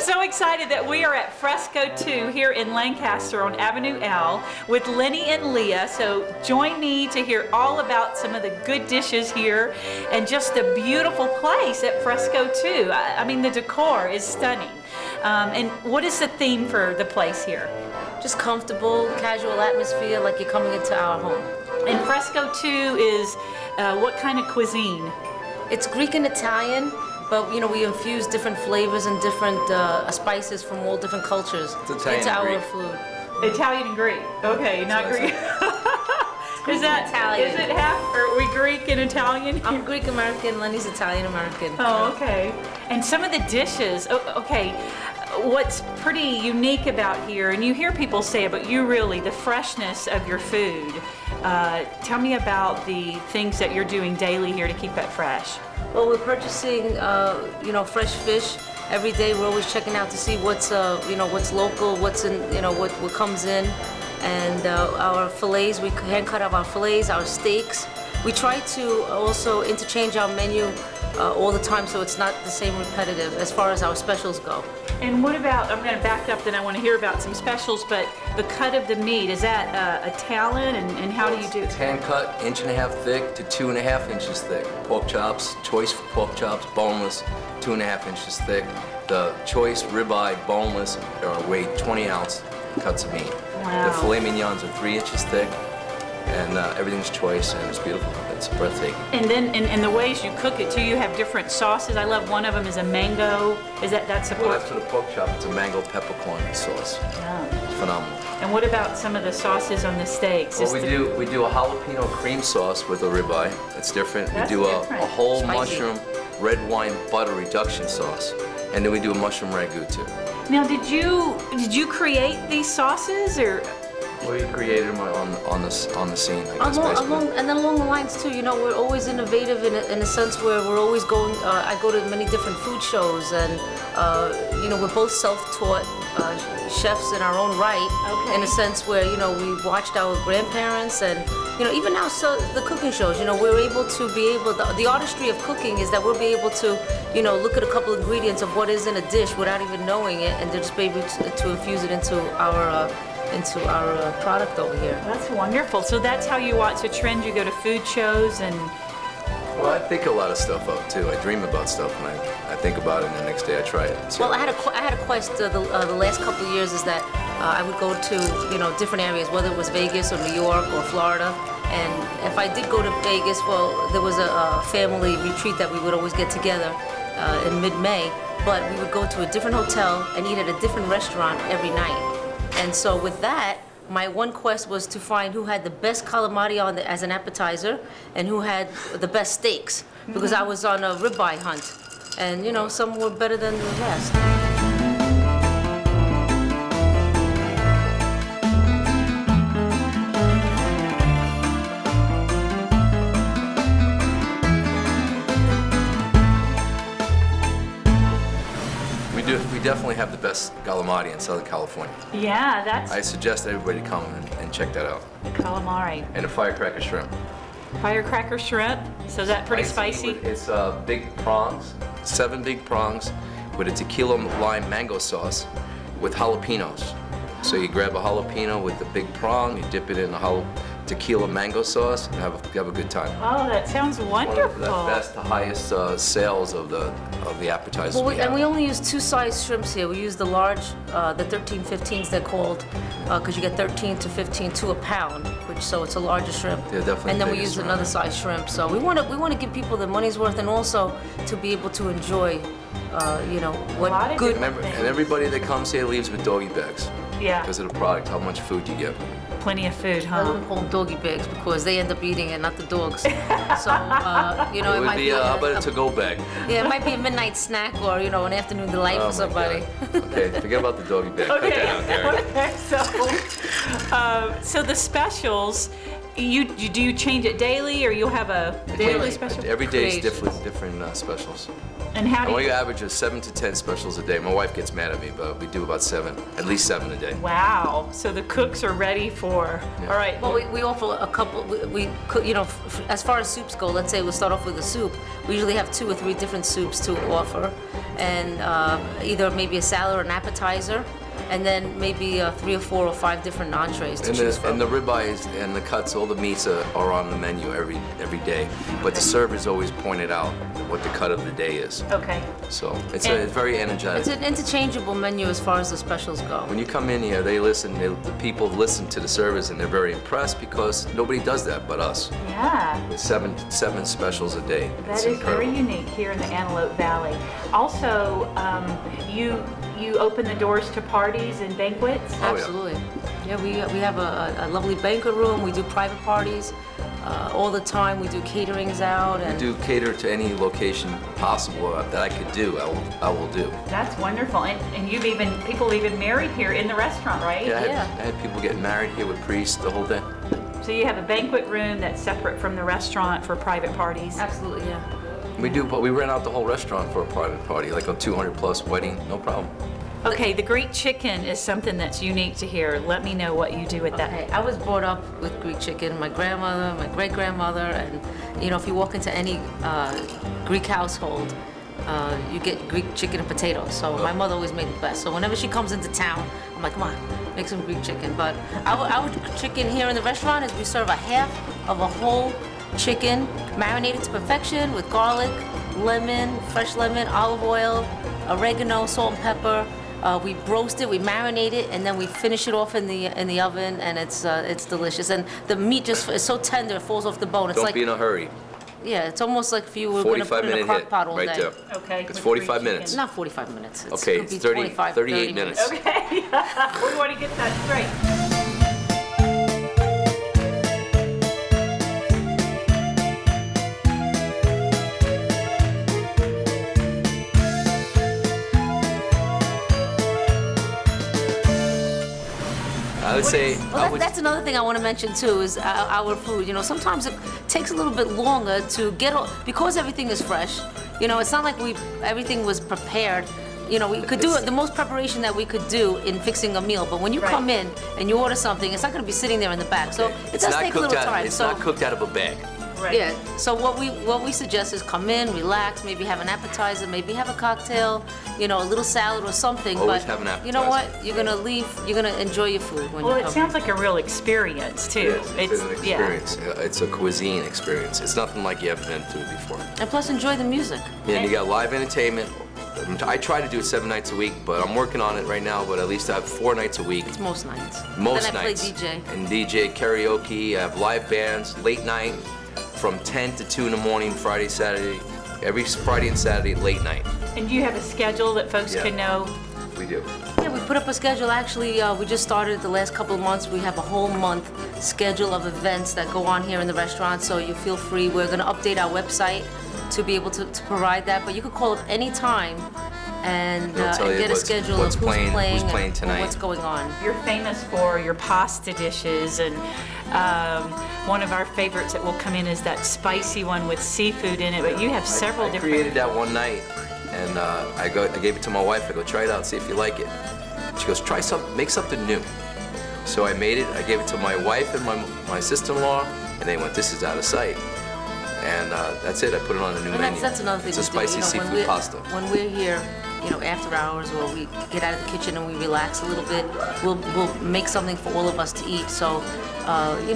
so excited that we are at Fresco 2 here in Lancaster on Avenue L with Lenny and Leah. So join me to hear all about some of the good dishes here and just the beautiful place at Fresco 2. I mean, the decor is stunning. And what is the theme for the place here? Just comfortable, casual atmosphere, like you're coming into our home. And Fresco 2 is what kind of cuisine? It's Greek and Italian, but we infuse different flavors and different spices from all different cultures into our food. Italian and Greek. Okay, not Greek. Is that Italian? Is it half? Are we Greek and Italian? I'm Greek American. Lenny's Italian American. Oh, okay. And some of the dishes. Okay. What's pretty unique about here, and you hear people say it, but you really, the freshness of your food. Tell me about the things that you're doing daily here to keep it fresh. Well, we're purchasing, fresh fish every day. We're always checking out to see what's local, what's in, what comes in, and our fillets. We hand cut up our fillets, our steaks. We try to also interchange our menu all the time, so it's not the same repetitive as far as our specials go. And what about, I'm going to back up, then I want to hear about some specials, but the cut of the meat, is that a talent, and how do you do it? It's hand cut, 1.5 inches thick to 2.5 inches thick. Pork chops, choice pork chops, boneless, 2.5 inches thick. The choice ribeye, boneless, weigh 20-ounce cuts of meat. Wow. The filet mignons are 3 inches thick, and everything's choice, and it's beautiful. It's breathtaking. And then, in the ways you cook it too, you have different sauces. I love one of them is a mango. That's a pork? Well, that's for the pork chop. It's a mango peppercorn sauce. Yeah. It's phenomenal. And what about some of the sauces on the steaks? Well, we do a jalapeno cream sauce with a ribeye. It's different. That's we do different. a whole Spicy. mushroom red wine butter reduction sauce, and then we do a mushroom ragu too. Now, did you create these sauces, or? We created them on the scene, I guess, And then along the lines too, we're always innovative in a sense where we're always going. I go to many different food shows, and we're both self-taught chefs in our own right. Okay. In a sense where we watched our grandparents, and even now, so the cooking shows. We're able to the artistry of cooking is that we'll be able to look at a couple ingredients of what is in a dish without even knowing it, and just be able to infuse it into our product over here. That's wonderful. So that's how you watch a trend. You go to food shows and. Well, I think a lot of stuff up too. I dream about stuff, and I think about it, and the next day I try it. Well, I had a quest the last couple of years is that I would go to different areas, whether it was Vegas or New York or Florida. And if I did go to Vegas, well, there was a family retreat that we would always get together in mid-May. But we would go to a different hotel and eat at a different restaurant every night. And so with that, my one quest was to find who had the best calamari as an appetizer and who had the best steaks, because I was on a ribeye hunt. And some were better than the rest. We definitely have the best calamari in Southern California. Yeah, that's. I suggest everybody come and check that out. Calamari. And a firecracker shrimp. Firecracker shrimp. So is that pretty spicy? It's big prongs, 7 big prongs with a tequila lime mango sauce with jalapenos. So you grab a jalapeno with the big prong, you dip it in the tequila mango sauce, and have a good time. Oh, that sounds wonderful. One of the best, the highest sales of the appetizers. Well, we have. and we only use 2 size shrimps here. We use the large, the 13-15s they're called, because you get 13 to 15 to a pound, so it's a larger shrimp. They're definitely and then we biggest use another size shrimp. So we want to give people their money's worth, and also to be able to enjoy, what good. And everybody that comes here leaves with doggy bags. Yeah. Because of the product, how much food you get. Plenty of food, I huh? wouldn't call them doggy bags because they end up eating it, not the dogs. So, it It might would be how about a to-go bag? Yeah, it might be a midnight snack or, an afternoon delight Oh for somebody. my God. Okay, forget about the doggy bag. Put that out there. Okay, so the specials, do you change it daily, or you'll have a daily special? Every day is Creations. different specials. And how do We you? average 7 to 10 specials a day. My wife gets mad at me, but we do about 7, at least 7 a day. Wow. So the cooks are ready for. Yeah. All right. Well, we offer a couple. We cook, as far as soups go. Let's say we'll start off with a soup. We usually have 2 or 3 different soups to offer, and either maybe a salad or an appetizer, and then maybe 3 or 4 or 5 different entrees to choose from. And the ribeyes and the cuts, all the meats are on the menu every day. But the servers always pointed out what the cut of the day is. Okay. So it's very energizing. It's an interchangeable menu as far as the specials go. When you come in here, the people listen to the servers and they're very impressed because nobody does that but us. Yeah. With seven specials a day. That It's is incredible. very unique here in the Antelope Valley. Also, you open the doors to parties and banquets? Oh, yeah. Absolutely. Yeah, we have a lovely banquet room. We do private parties all the time. We do caterings out. I And do cater to any location possible that I could do, I will do. That's wonderful. And people even married here in the restaurant, right? Yeah, Yeah. I had people getting married here with priests the whole day. So you have a banquet room that's separate from the restaurant for private parties? absolutely, yeah. We do, but we rent out the whole restaurant for a private party, like a 200 plus wedding, no problem. Okay, the Greek chicken is something that's unique to here. Let me know what you do with that. Okay, I was brought up with Greek chicken. My grandmother, my great-grandmother, and if you walk into any Greek household, you get Greek chicken and potatoes. So my mother always made the best. So whenever she comes into town, I'm like, come on, make some Greek chicken. But our chicken here in the restaurant is we serve a half of a whole chicken, marinated to perfection with garlic, lemon, fresh lemon, olive oil, oregano, salt and pepper. We roast it, we marinate it, and then we finish it off in the oven, and it's delicious. And the meat just is so tender, it falls off the bone. It's Don't like, be in a hurry. yeah, it's almost like if you were going to put it in a 45-minute crock hit, pot all right day. there. Okay, It's with 45 Greek minutes. chicken. Not 45 minutes. It's Okay, could be it's 30, 25, 38 30 minutes. Okay, we want to get that straight. I would say, Well, that's another thing I want to mention too is our food. Sometimes it takes a little bit longer to get because everything is fresh. It's not like everything was prepared. We could do it, the most preparation that we could do in fixing a meal. But when you come in and you order something, it's not going to be sitting there in the back. So it does take a little time. It's not cooked out of a bag. Right. Yeah. So what we suggest is come in, relax, maybe have an appetizer, maybe have a cocktail, a little salad or something. Always but have an appetizer. you know what? You're gonna leave. You're gonna enjoy your food when Well, you it come. sounds like a real experience too. It's an experience. It's a cuisine experience. It's nothing like you haven't been through before. And plus, enjoy the music. And you got live entertainment. I try to do it 7 nights a week, but I'm working on it right now. But at least I have 4 nights a week. It's most nights. Most then I nights. play DJ. And DJ, karaoke, I have live bands, late night, from 10 to 2 in the morning, Friday, Saturday. Every Friday and Saturday, late night. And do you have a schedule that folks Yeah. can know? We do. Yeah, we put up a schedule. Actually, we just started the last couple of months. We have a whole month schedule of events that go on here in the restaurant, so you feel free. We're going to update our website to be able to provide that, but you could call up any time and They'll tell you get a what's schedule playing, of who's playing and tonight. what's going on. You're famous for your pasta dishes, and one of our favorites that will come in is that spicy one with seafood in it, but you have several I different... created that one night, and I gave it to my wife. I go, try it out, see if you like it. She goes, make something new. So I made it. I gave it to my wife and my sister-in-law, and they went, this is out of sight. And that's it. I put it on a new menu. That's another thing It's a we do. spicy seafood when pasta. When we're here, after hours, or we get out of the kitchen and we relax a little bit, we'll make something for all of us to eat. So,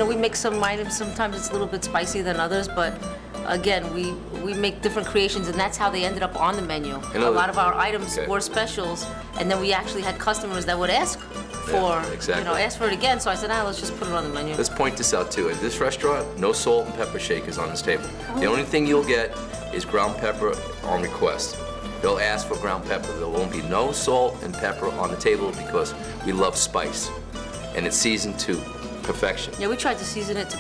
we make some items. Sometimes it's a little bit spicier than others, but again, we make different creations, and that's how they ended up on the menu. A lot of our items were specials, and then we actually had customers that would ask for, ask for it again. So I said, let's just put it on the menu. Let's point this out too. At this restaurant, no salt and pepper shakers on this table. The only thing you'll get is ground pepper on request. They'll ask for ground pepper. There won't be no salt and pepper on the table because we love spice, and it's seasoned to perfection. Yeah, we tried to season it to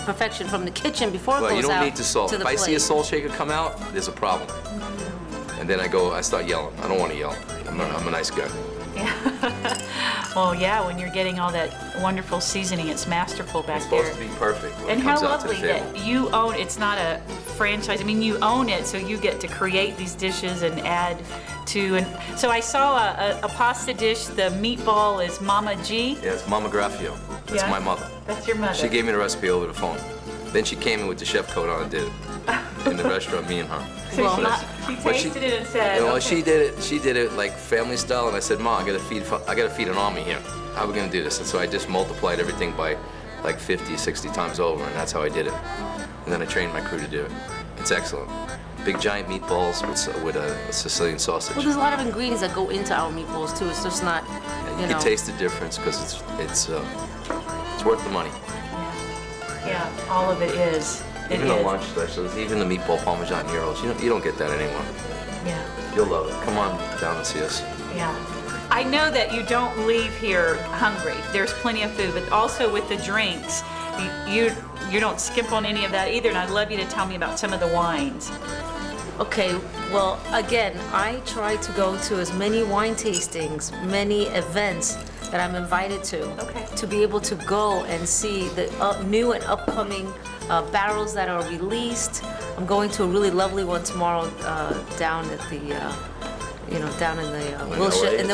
perfection from the kitchen before it Well, goes you don't out need the salt. to If the I see a plate. salt shaker come out, there's a problem. And then I start yelling. I don't want to yell. I'm a nice guy. Well, yeah, when you're getting all that wonderful seasoning, it's masterful back It's there. supposed to be perfect when And it how comes out to the lovely table. that you own, it's not a franchise, I mean, you own it, so you get to create these dishes and add to, and so I saw a pasta dish, the meatball is Mama G. Yeah, it's Mama Graffio. That's Yeah? my mother. That's your mother. She gave me the recipe over the phone. Then she came in with the chef coat on and did it. in the restaurant, me and her. So Well, she, not- she But tasted it and said, you know, okay. she did it like family style, and I said, "Ma, I gotta feed an army here. How are we gonna do this?" And so I just multiplied everything by like 50, 60 times over, and that's how I did it. And then I trained my crew to do it. It's excellent. Big giant meatballs with a Sicilian sausage. Well, there's a lot of ingredients that go into our meatballs too. It's just not, You can taste the difference because it's worth the money. Yeah, all of it is. It Even the is. lunch specials, even the meatball parmesan gyros, you don't get that anymore. Yeah. You'll love it. Come on down and see us. Yeah. I know that you don't leave here hungry. There's plenty of food, but also with the drinks, you don't skimp on any of that either. And I'd love you to tell me about some of the wines. Okay, well, again, I try to go to as many wine tastings, many events that I'm invited to. Okay. To be able to go and see the new and upcoming barrels that are released. I'm going to a really lovely one tomorrow down at the, down in the Wilshire, in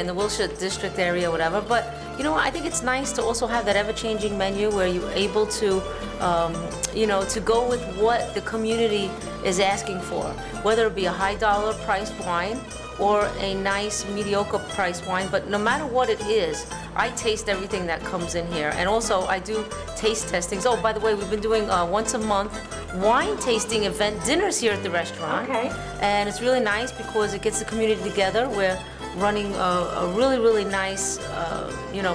the Wilshire district area, whatever. But I think it's nice to also have that ever-changing menu where you're able to, to go with what the community is asking for, whether it be a high-dollar priced wine or a nice mediocre priced wine. But no matter what it is, I taste everything that comes in here. And also, I do taste testings. Oh, by the way, we've been doing once a month wine tasting event dinners here at the restaurant. Okay. And it's really nice because it gets the community together. We're running a really, really nice,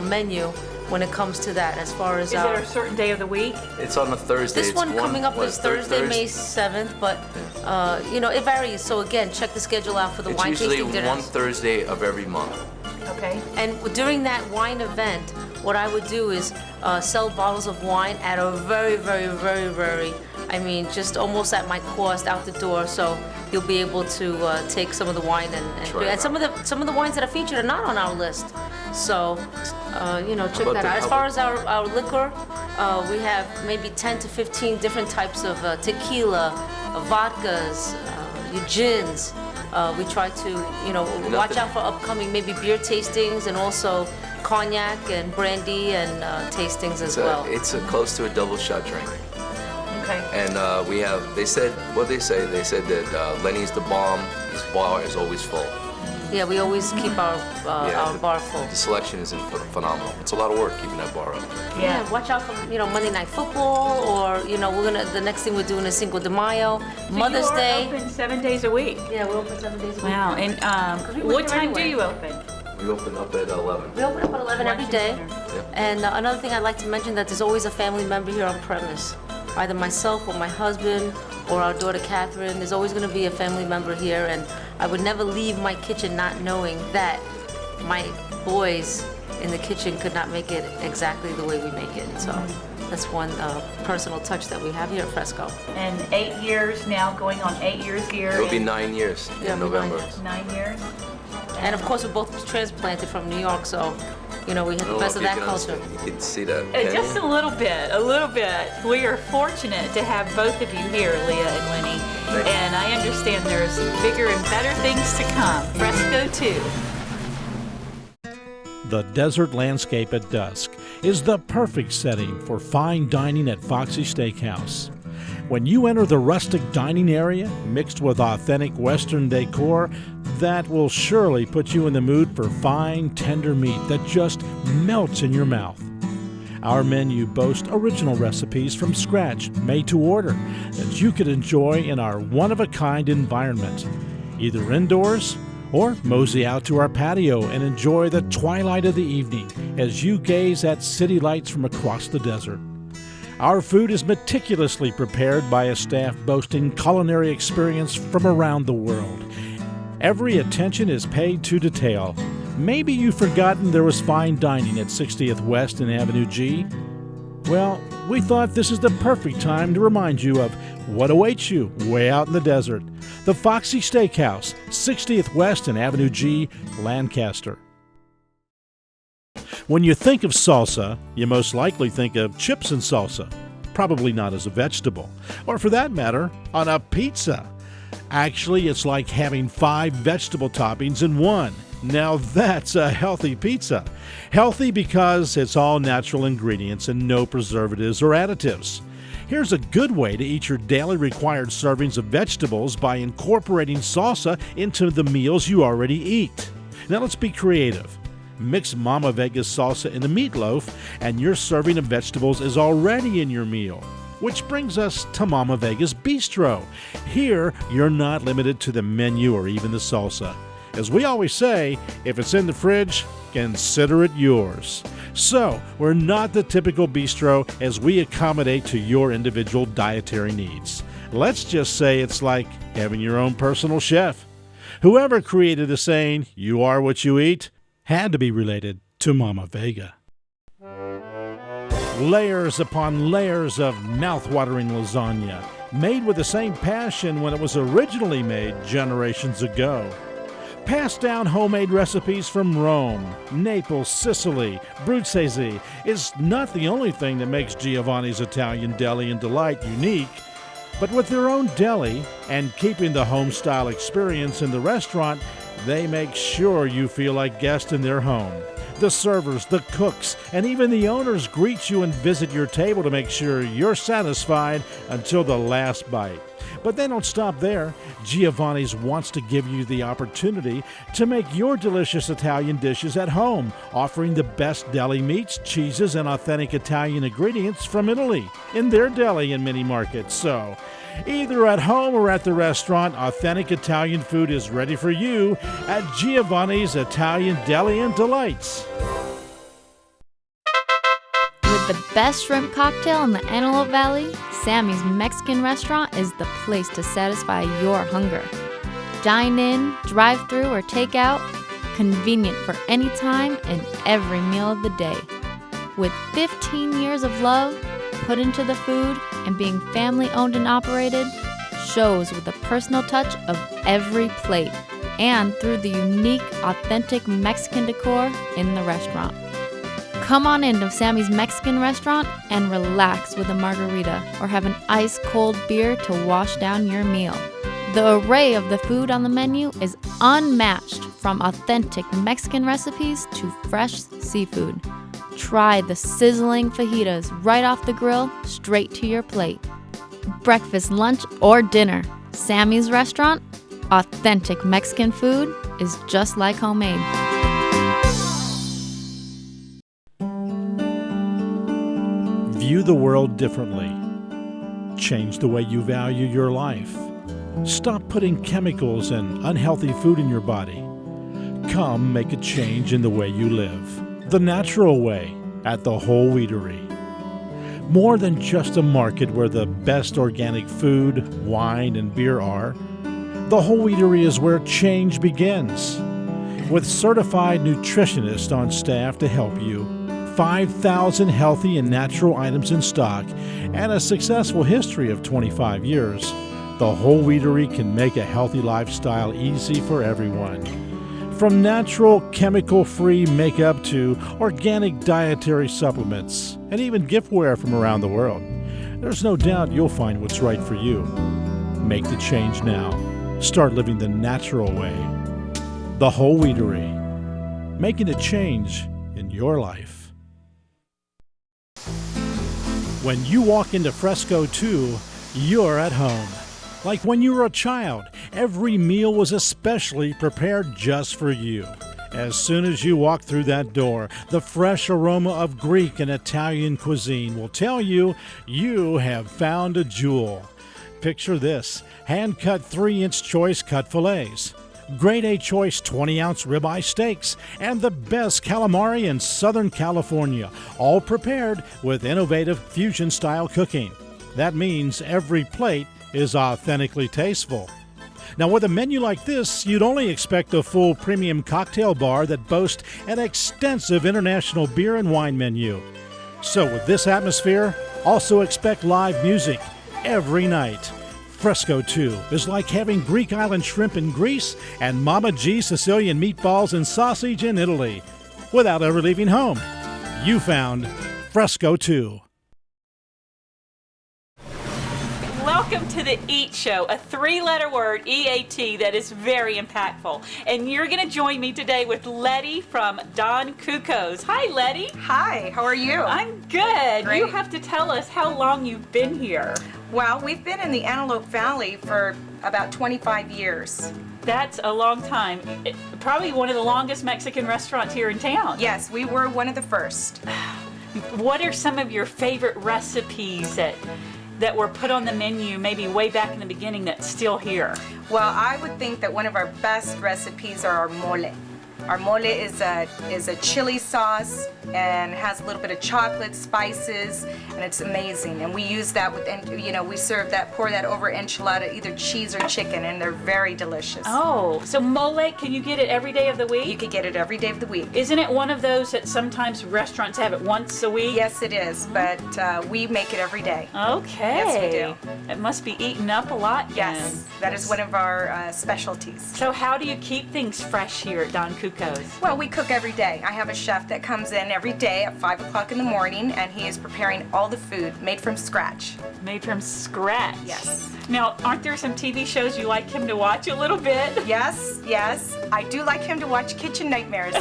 menu when it comes to that. As far as Is there a certain day of the week? It's on a Thursday. this It's one coming up is Thursday, May Thursday? 7th, but it varies. So again, check the schedule out for the It's wine usually tasting dinners. one Thursday of every month. Okay. And during that wine event, what I would do is sell bottles of wine at a very, very, very, very, just almost at my cost out the door. So you'll be able to take some of the wine Try it and some of the wines that are featured are not on our list. So check that out. As far as our liquor, we have maybe 10 to 15 different types of tequila, vodkas, gins. We try to, watch out for upcoming maybe beer tastings and also cognac and brandy and tastings as well. It's close to a double shot drink. Okay. And they said that Lenny's the bomb. His bar is always full. Yeah, we always keep our bar full. The selection is phenomenal. It's a lot of work keeping that bar up. Yeah, watch out for Monday Night Football, or the next thing we're doing is Cinco de Mayo, Mother's So you are Day. open 7 days a week. Yeah, we're open 7 days a week. Wow. And we work what here time do anyway. you open? We open up at 11. We open up at 11 every day. Yep. And another thing I'd like to mention that there's always a family member here on premise. Either myself or my husband or our daughter Catherine. There's always going to be a family member here, and I would never leave my kitchen not knowing that my boys in the kitchen could not make it exactly the way we make it. So that's one personal touch that we have here at Fresco. And 8 years now, going on 8 years here. It'll be in 9 years Yeah, in it'll be 9 November. years. 9 years. And of course, we're both transplanted from New York, so we have I the don't know best if of you that culture. You can see that. can Just you? a little bit. We are fortunate to have both of you here, Leah and Lenny. Thank you. And I understand there's bigger and better things to come. Fresco 2. The desert landscape at dusk is the perfect setting for fine dining at Foxy Steakhouse. When you enter the rustic dining area, mixed with authentic Western decor, that will surely put you in the mood for fine, tender meat that just melts in your mouth. Our menu boasts original recipes from scratch, made to order, that you could enjoy in our one-of-a-kind environment, either indoors or mosey out to our patio and enjoy the twilight of the evening as you gaze at city lights from across the desert. Our food is meticulously prepared by a staff boasting culinary experience from around the world. Every attention is paid to detail. Maybe you've forgotten there was fine dining at 60th West and Avenue G? Well, we thought this is the perfect time to remind you of what awaits you way out in the desert. The Foxy Steakhouse, 60th West and Avenue G, Lancaster. When you think of salsa, you most likely think of chips and salsa. Probably not as a vegetable, or for that matter, on a pizza. Actually, it's like having 5 vegetable toppings in one. Now that's a healthy pizza. Healthy because it's all natural ingredients and no preservatives or additives. Here's a good way to eat your daily required servings of vegetables by incorporating salsa into the meals you already eat. Now let's be creative. Mix Mama Vega's salsa in a meatloaf, and your serving of vegetables is already in your meal. Which brings us to Mama Vega's Bistro. Here, you're not limited to the menu or even the salsa. As we always say, if it's in the fridge, consider it yours. So, we're not the typical bistro as we accommodate to your individual dietary needs. Let's just say it's like having your own personal chef. Whoever created the saying, "You are what you eat," had to be related to Mama Vega. Layers upon layers of mouth-watering lasagna, made with the same passion when it was originally made generations ago. Passed down homemade recipes from Rome, Naples, Sicily, Bruzzese is not the only thing that makes Giovanni's Italian Deli and Delight unique. But with their own deli and keeping the home-style experience in the restaurant, they make sure you feel like guests in their home. The servers, the cooks, and even the owners greet you and visit your table to make sure you're satisfied until the last bite. But they don't stop there. Giovanni's wants to give you the opportunity to make your delicious Italian dishes at home, offering the best deli meats, cheeses, and authentic Italian ingredients from Italy in their deli and mini markets. So, either at home or at the restaurant, authentic Italian food is ready for you at Giovanni's Italian Deli and Delights. With the best shrimp cocktail in the Antelope Valley, Sammy's Mexican restaurant is the place to satisfy your hunger. Dine in, drive through, or take out, convenient for any time and every meal of the day. With 15 years of love put into the food and being family owned and operated, shows with the personal touch of every plate and through the unique, authentic Mexican decor in the restaurant. Come on into Sammy's Mexican restaurant and relax with a margarita or have an ice-cold beer to wash down your meal. The array of the food on the menu is unmatched, from authentic Mexican recipes to fresh seafood. Try the sizzling fajitas right off the grill, straight to your plate. Breakfast, lunch, or dinner, Sammy's restaurant, authentic Mexican food is just like homemade. View the world differently. Change the way you value your life. Stop putting chemicals and unhealthy food in your body. Come make a change in the way you live. The natural way at the Whole Wheatery. More than just a market where the best organic food, wine, and beer are, the Whole Wheatery is where change begins. With certified nutritionists on staff to help you, 5,000 healthy and natural items in stock, and a successful history of 25 years, the Whole Wheatery can make a healthy lifestyle easy for everyone. From natural, chemical-free makeup to organic dietary supplements, and even giftware from around the world, there's no doubt you'll find what's right for you. Make the change now. Start living the natural way. The Whole Wheatery, making a change in your life. When you walk into Fresco 2, you're at home. Like when you were a child, every meal was especially prepared just for you. As soon as you walk through that door, the fresh aroma of Greek and Italian cuisine will tell you you have found a jewel. Picture this: hand-cut 3-inch choice cut fillets, Grade A choice 20-ounce ribeye steaks, and the best calamari in Southern California, all prepared with innovative fusion-style cooking. That means every plate is authentically tasteful. Now, with a menu like this, you'd only expect a full premium cocktail bar that boasts an extensive international beer and wine menu. So with this atmosphere, also expect live music every night. Fresco 2 is like having Greek island shrimp in Greece and Mama G Sicilian meatballs and sausage in Italy without ever leaving home. You found Fresco 2. Welcome to the Eat Show, a 3-letter word, EAT, that is very impactful. And you're going to join me today with Letty from Don Cucos. Hi, Letty. Hi, how are you? I'm good. Great. You have to tell us how long you've been here. Well, we've been in the Antelope Valley for about 25 years. That's a long time. Probably one of the longest Mexican restaurants here in town. Yes, we were one of the first. What are some of your favorite recipes that were put on the menu maybe way back in the beginning that's still here? Well, I would think that one of our best recipes are our mole. Our mole is a chili sauce and has a little bit of chocolate, spices, and it's amazing. And we use that with, we serve that, pour that over enchilada, either cheese or chicken, and they're very delicious. Oh, so mole, can you get it every day of the week? You could get it every day of the week. Isn't it one of those that sometimes restaurants have it once a week? Yes, it is, but we make it every day. Okay. Yes, we do. It must be eaten up a lot then. Yes, that is one of our specialties. So how do you keep things fresh here at Don Cucos? Well, we cook every day. I have a chef that comes in every day at 5 o'clock in the morning, and he is preparing all the food made from scratch. Made from scratch? Yes. Now, aren't there some TV shows you like him to watch a little bit? Yes, yes. I do like him to watch Kitchen Nightmares.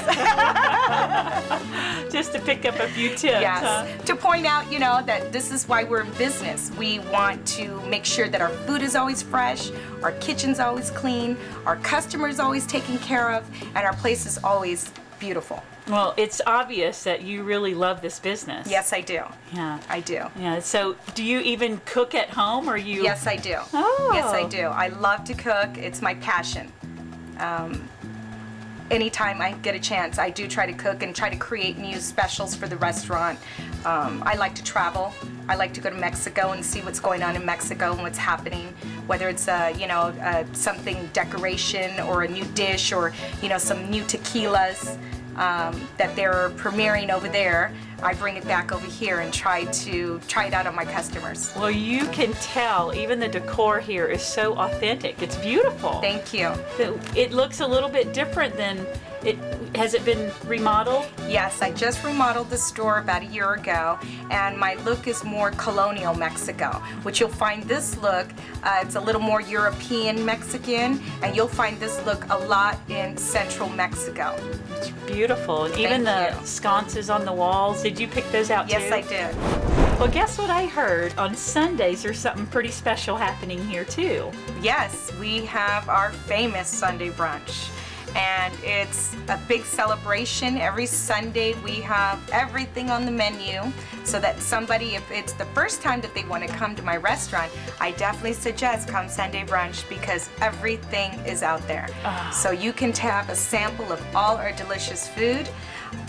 Just to pick up a few tips, Yes. huh? To point out, that this is why we're in business. We want to make sure that our food is always fresh, our kitchen's always clean, our customers always taken care of, and our place is always beautiful. Well, it's obvious that you really love this business. Yes, I do. Yeah. I do. Yeah. So, do you even cook at home, or you? Yes, I do. Oh. Yes, I do. I love to cook. It's my passion. Anytime I get a chance, I do try to cook and try to create new specials for the restaurant. I like to travel. I like to go to Mexico and see what's going on in Mexico and what's happening, whether it's something decoration or a new dish or some new tequilas that they're premiering over there. I bring it back over here and try it out on my customers. Well, you can tell even the decor here is so authentic. It's beautiful. Thank you. It looks a little bit different than it. Has it been remodeled? Yes, I just remodeled the store about a year ago, and my look is more colonial Mexico, which you'll find this look, it's a little more European Mexican, and you'll find this look a lot in central Mexico. It's beautiful. And even Thank the you. sconces on the walls, did you pick those out too? Yes, I did. Well, guess what I heard? On Sundays, there's something pretty special happening here too. Yes, we have our famous Sunday brunch. And it's a big celebration. Every Sunday we have everything on the menu so that somebody, if it's the first time that they want to come to my restaurant, I definitely suggest come Sunday brunch because everything is out there. So you can have a sample of all our delicious food.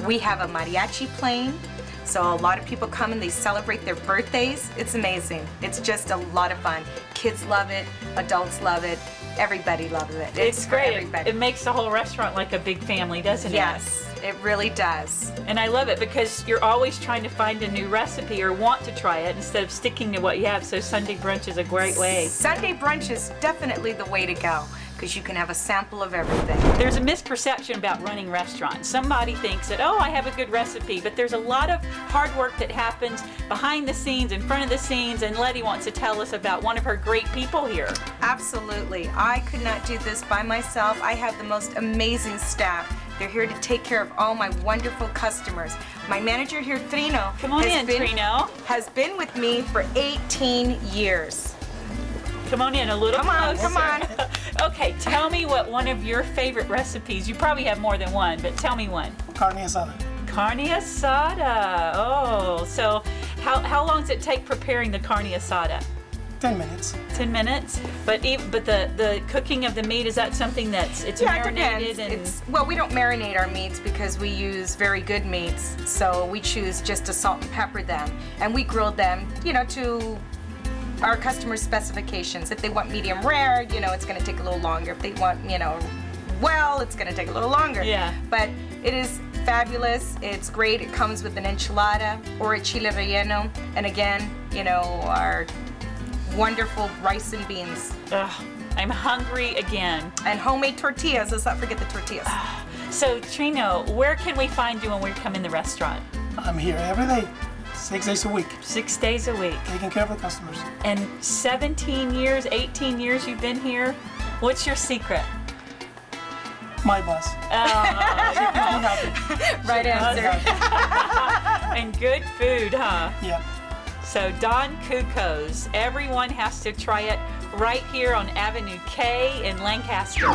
We have a mariachi playing. So a lot of people come and they celebrate their birthdays. It's amazing. It's just a lot of fun. Kids love it, adults love it, everybody loves it. It's for great. everybody. It makes the whole restaurant like a big family, doesn't it? Yes, it really does. And I love it because you're always trying to find a new recipe or want to try it instead of sticking to what you have. So Sunday brunch is a great way. Sunday brunch is definitely the way to go because you can have a sample of everything. There's a misperception about running restaurants. Somebody thinks that, oh, I have a good recipe, but there's a lot of hard work that happens behind the scenes, in front of the scenes, and Letty wants to tell us about one of her great people here. Absolutely. I could not do this by myself. I have the most amazing staff. They're here to take care of all my wonderful customers. My manager here, Trino, Come on in, Trino. has been with me for 18 years. Come on in a little Come on, closer. come on. Okay, tell me what one of your favorite recipes, you probably have more than one, but tell me one. Carne asada. Carne asada. Oh, so how long does it take preparing the carne asada? 10 minutes. 10 minutes? But the cooking of the meat, is that something that's marinated? Well, we don't marinate our meats because we use very good meats. So we choose just to salt and pepper them. And we grill them, to our customers' specifications. If they want medium rare, it's going to take a little longer. If they want, it's going to take a little longer. Yeah. But it is fabulous. It's great. It comes with an enchilada or a chile relleno. And again, our wonderful rice and beans. Ugh, I'm hungry again. And homemade tortillas. Let's not forget the tortillas. So, Trino, where can we find you when we come in the restaurant? I'm here every day. 6 days a week, 6 days a week. taking care of the customers. And 17 years, 18 years you've been here. What's your secret? My boss. Right answer. And good food, huh? Yeah. So Don Cucos, everyone has to try it right here on Avenue K in Lancaster.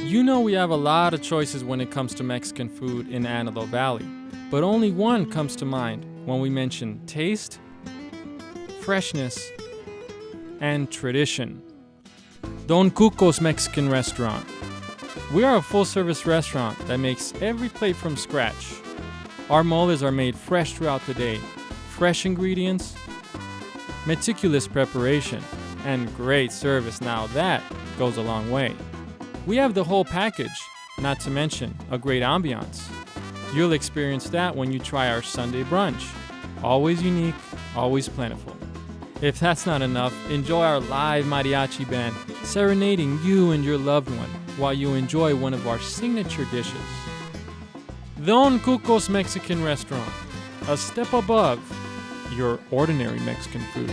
You know we have a lot of choices when it comes to Mexican food in Antelope Valley, but only one comes to mind when we mention taste, freshness, and tradition. Don Cucos Mexican Restaurant. We are a full-service restaurant that makes every plate from scratch. Our moles are made fresh throughout the day, fresh ingredients, meticulous preparation, and great service. Now that goes a long way. We have the whole package, not to mention a great ambiance. You'll experience that when you try our Sunday brunch. Always unique, always plentiful. If that's not enough, enjoy our live mariachi band serenading you and your loved one while you enjoy one of our signature dishes. Don Cucos Mexican Restaurant, a step above your ordinary Mexican food.